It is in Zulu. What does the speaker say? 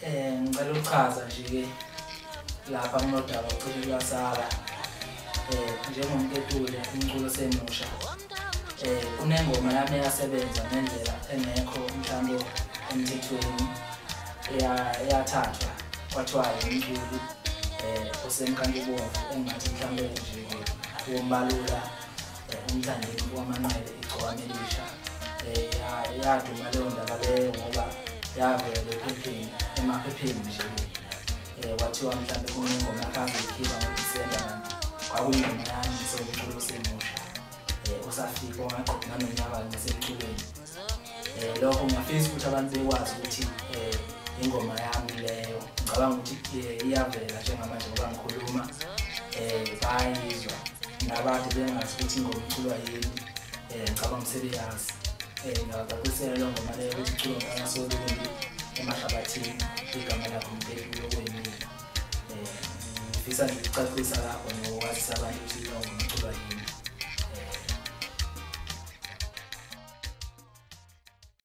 ngicela ukuchaza nje lapha kunodaba ucele lwasala njengoMketule umculo semusha kunengoma yami yasebenza ngendlela engekho mhlawumbe emthethweni eyathathwa kwathiwa umculi osemkantibomvu engathi mhlawumbe nje wombalula umthandeni wamanqele igcwane elisha yaduma leyo ndaba leyo ngoba yavela emaphepheni nje kwathiwa mhlawumbe kunengoma yakhe ikhipha ngoDisemba kwakuyingoma yami somculo semusha usafika waqhubeka nonyaka nasemculweni lokho ngiyafisa ukuthi abantu bekwazi ukuthi ingoma yami leyo ngicabanga ukuthi iyavela njengamanje ngoba ngikhuluma bayizwa nabantu bengazi ukuthi ingoma iculwa yini ngicabanga sebeyazi ngiyaqaqisela lo ngoma leyo ukuthi iculwa ngaSolungi eMahlabathini igama lakho Mketule kwemini ngifisa nje ukucacisa lapho nokwazisa